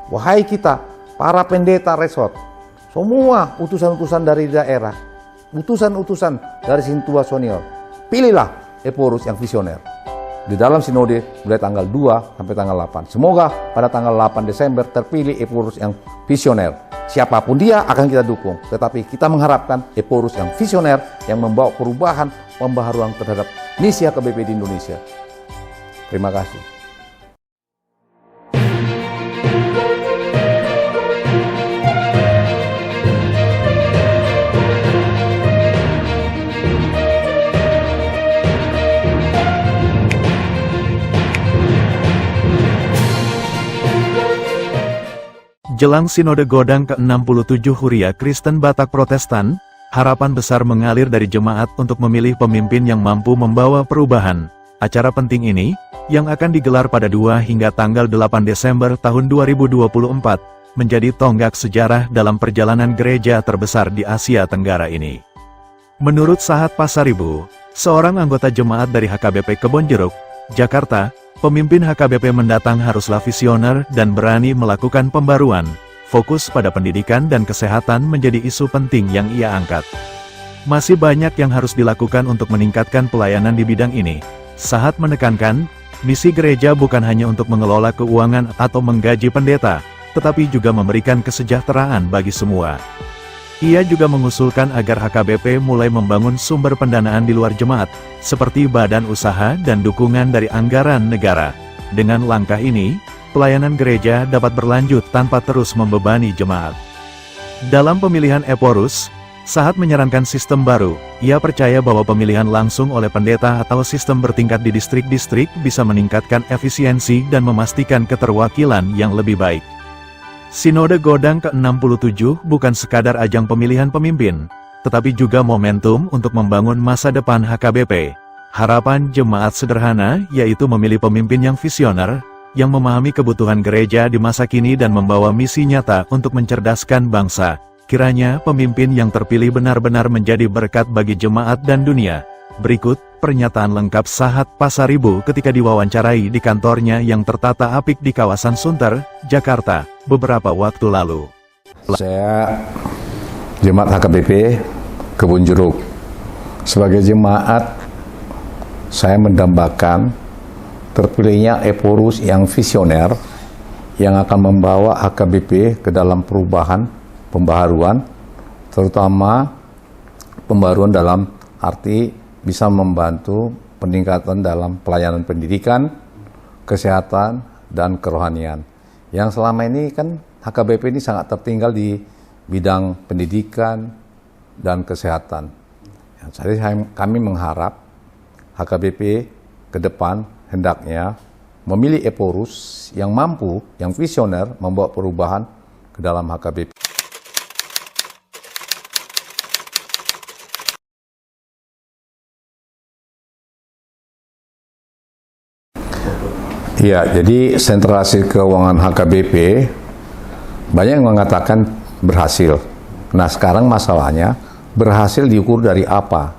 wahai kita, para pendeta resort, semua utusan-utusan dari daerah, utusan-utusan dari Sintua Sonior, pilihlah Eporus yang visioner. Di dalam sinode mulai tanggal 2 sampai tanggal 8. Semoga pada tanggal 8 Desember terpilih Eporus yang visioner. Siapapun dia akan kita dukung. Tetapi kita mengharapkan Eporus yang visioner yang membawa perubahan, pembaharuan terhadap misi HKBP di Indonesia. Terima kasih. Jelang Sinode Godang ke-67 Huria Kristen Batak Protestan, harapan besar mengalir dari jemaat untuk memilih pemimpin yang mampu membawa perubahan. Acara penting ini, yang akan digelar pada 2 hingga tanggal 8 Desember tahun 2024, menjadi tonggak sejarah dalam perjalanan gereja terbesar di Asia Tenggara ini. Menurut Sahat Pasaribu, seorang anggota jemaat dari HKBP Kebonjeruk, Jakarta, pemimpin HKBP mendatang haruslah visioner dan berani melakukan pembaruan. Fokus pada pendidikan dan kesehatan menjadi isu penting yang ia angkat. Masih banyak yang harus dilakukan untuk meningkatkan pelayanan di bidang ini. Sahat menekankan, misi gereja bukan hanya untuk mengelola keuangan atau menggaji pendeta, tetapi juga memberikan kesejahteraan bagi semua. Ia juga mengusulkan agar HKBP mulai membangun sumber pendanaan di luar jemaat, seperti badan usaha dan dukungan dari anggaran negara. Dengan langkah ini, pelayanan gereja dapat berlanjut tanpa terus membebani jemaat. Dalam pemilihan Eporus, Sahat menyarankan sistem baru. Ia percaya bahwa pemilihan langsung oleh pendeta atau sistem bertingkat di distrik-distrik bisa meningkatkan efisiensi dan memastikan keterwakilan yang lebih baik. Sinode Godang ke-67 bukan sekadar ajang pemilihan pemimpin, tetapi juga momentum untuk membangun masa depan HKBP. Harapan jemaat sederhana yaitu memilih pemimpin yang visioner, yang memahami kebutuhan gereja di masa kini dan membawa misi nyata untuk mencerdaskan bangsa. Kiranya pemimpin yang terpilih benar-benar menjadi berkat bagi jemaat dan dunia. Berikut pernyataan lengkap Sahat Pasaribu ketika diwawancarai di kantornya yang tertata apik di kawasan Sunter, Jakarta, beberapa waktu lalu. Saya jemaat HKBP Kebonjeruk. Sebagai jemaat, saya mendambakan terpilihnya Eporus yang visioner yang akan membawa HKBP ke dalam perubahan, pembaharuan, terutama pembaharuan dalam arti bisa membantu peningkatan dalam pelayanan pendidikan, kesehatan, dan kerohanian. Yang selama ini kan HKBP ini sangat tertinggal di bidang pendidikan dan kesehatan. Jadi kami mengharap HKBP ke depan hendaknya memilih Eporus yang mampu, yang visioner membawa perubahan ke dalam HKBP. Ya, jadi sentralisasi keuangan HKBP banyak yang mengatakan berhasil. Nah, sekarang masalahnya berhasil diukur dari apa?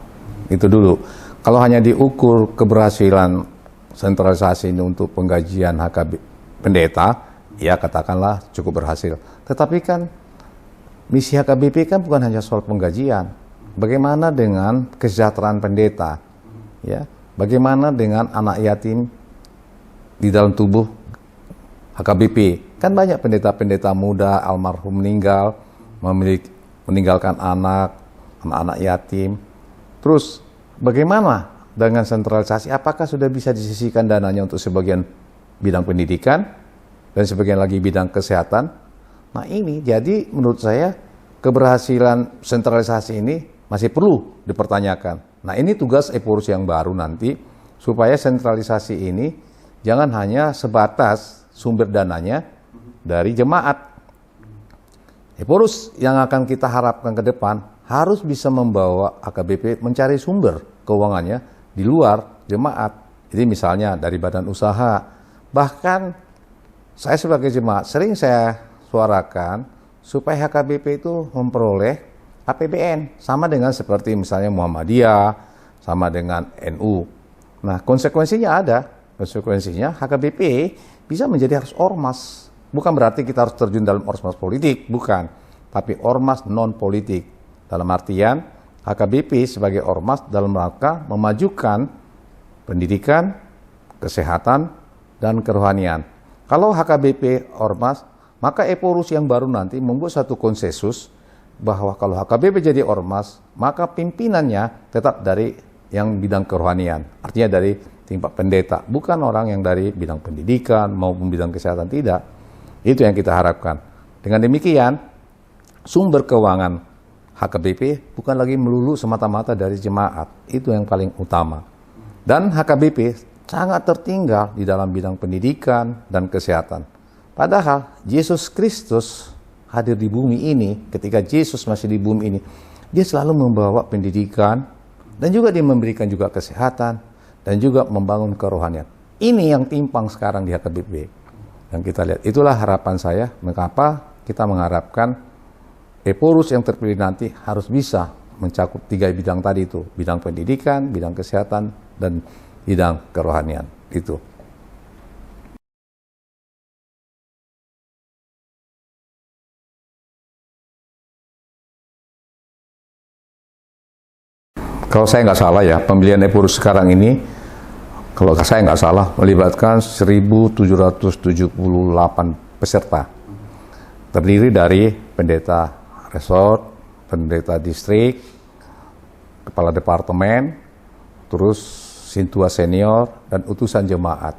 Itu dulu. Kalau hanya diukur keberhasilan sentralisasi ini untuk penggajian HKBP pendeta, ya katakanlah cukup berhasil. Tetapi kan misi HKBP kan bukan hanya soal penggajian. Bagaimana dengan kesejahteraan pendeta? Ya, bagaimana dengan anak yatim di dalam tubuh HKBP? Kan banyak pendeta-pendeta muda almarhum meninggal, meninggalkan anak-anak yatim. Terus bagaimana dengan sentralisasi? Apakah sudah bisa disisihkan dananya untuk sebagian bidang pendidikan dan sebagian lagi bidang kesehatan? Nah ini jadi menurut saya keberhasilan sentralisasi ini masih perlu dipertanyakan. Nah ini tugas Eporus yang baru nanti supaya sentralisasi ini jangan hanya sebatas sumber dananya dari jemaat. Eporus yang akan kita harapkan ke depan harus bisa membawa HKBP mencari sumber keuangannya di luar jemaat. Jadi misalnya dari badan usaha. Bahkan saya sebagai jemaat sering saya suarakan supaya HKBP itu memperoleh APBN. Sama dengan seperti misalnya Muhammadiyah, sama dengan NU. Nah konsekuensinya ada. Konsekuensinya HKBP bisa menjadi harus ormas. Bukan berarti kita harus terjun dalam ormas politik, bukan. Tapi ormas non-politik. Dalam artian, HKBP sebagai ormas dalam rangka memajukan pendidikan, kesehatan, dan kerohanian. Kalau HKBP ormas, maka Eporus yang baru nanti membuat satu konsensus bahwa kalau HKBP jadi ormas, maka pimpinannya tetap dari yang bidang kerohanian. Artinya dari tingkat pendeta, bukan orang yang dari bidang pendidikan maupun bidang kesehatan, tidak. Itu yang kita harapkan. Dengan demikian, sumber keuangan HKBP bukan lagi melulu semata-mata dari jemaat. Itu yang paling utama. Dan HKBP sangat tertinggal di dalam bidang pendidikan dan kesehatan. Padahal Yesus Kristus hadir di bumi ini, ketika Yesus masih di bumi ini, dia selalu membawa pendidikan dan juga dia memberikan juga kesehatan dan juga membangun kerohanian. Ini yang timpang sekarang di HKBP. Yang kita lihat, itulah harapan saya, mengapa kita mengharapkan Eporus yang terpilih nanti harus bisa mencakup 3 bidang tadi itu, bidang pendidikan, bidang kesehatan, dan bidang kerohanian. Itu. Kalau saya nggak salah ya, pemilihan Eporus sekarang ini, kalau saya nggak salah, melibatkan 1.778 peserta. Terdiri dari pendeta resort, pendeta distrik, kepala departemen, terus sintua senior, dan utusan jemaat.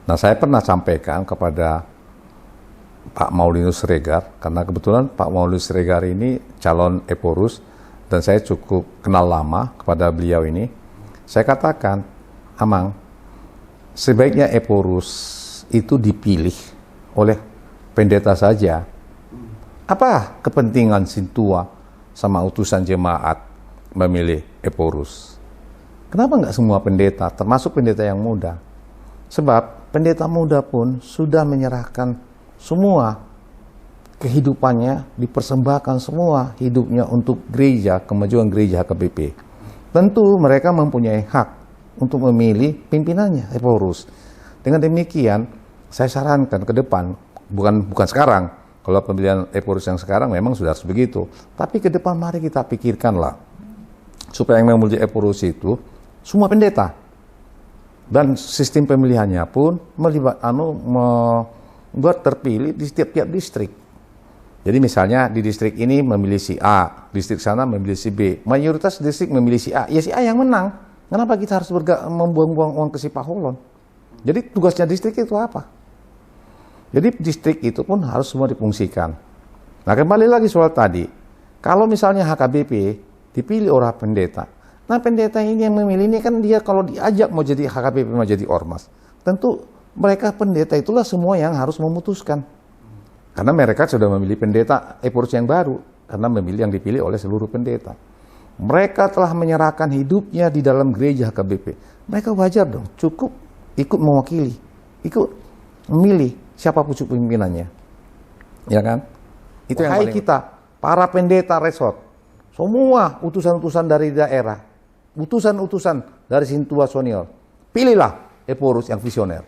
Nah, saya pernah sampaikan kepada Pak Maulinus Siregar, karena kebetulan Pak Maulinus Siregar ini calon Eporus, dan saya cukup kenal lama kepada beliau ini. Saya katakan, Amang, sebaiknya Eporus itu dipilih oleh pendeta saja. Apa kepentingan sintua sama utusan jemaat memilih Eporus? Kenapa nggak semua pendeta, termasuk pendeta yang muda? Sebab pendeta muda pun sudah menyerahkan semua kehidupannya, dipersembahkan semua hidupnya untuk gereja, kemajuan gereja HKBP. Tentu mereka mempunyai hak untuk memilih pimpinannya, Eporus. Dengan demikian, saya sarankan ke depan, bukan sekarang, kalau pemilihan Eporus yang sekarang memang sudah harus begitu. Tapi ke depan mari kita pikirkanlah, supaya yang memilih Eporus itu semua pendeta. Dan sistem pemilihannya pun membuat terpilih di setiap distrik. Jadi misalnya di distrik ini memilih si A, distrik sana memilih si B. Mayoritas distrik memilih si A, ya si A yang menang. Kenapa kita harus membuang-buang uang ke si Paholon? Jadi tugasnya distrik itu apa? Jadi distrik itu pun harus semua difungsikan. Nah, kembali lagi soal tadi. Kalau misalnya HKBP dipilih orang pendeta, nah pendeta ini yang memilih ini kan dia kalau diajak mau jadi HKBP, mau jadi ormas. Tentu mereka pendeta itulah semua yang harus memutuskan. Karena mereka sudah memilih pendeta Eporus yang baru, karena memilih yang dipilih oleh seluruh pendeta. Mereka telah menyerahkan hidupnya di dalam gereja HKBP. Mereka wajar dong, cukup ikut mewakili, ikut memilih siapa pucuk pimpinannya. Ya kan? Itu yang paling kita, para pendeta resort, semua utusan-utusan dari daerah, utusan-utusan dari sintua senior, pilihlah Eporus yang visioner.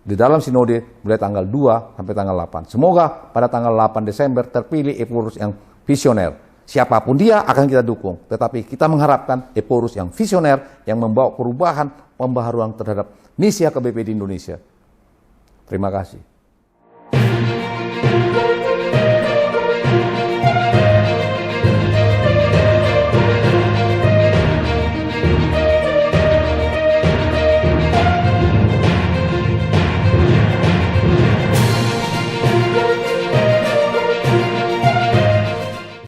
Di dalam sinode mulai tanggal 2 sampai tanggal 8. Semoga pada tanggal 8 Desember terpilih Eporus yang visioner. Siapapun dia akan kita dukung. Tetapi kita mengharapkan Eporus yang visioner, yang membawa perubahan, pembaharuan terhadap misi HKBP di Indonesia. Terima kasih.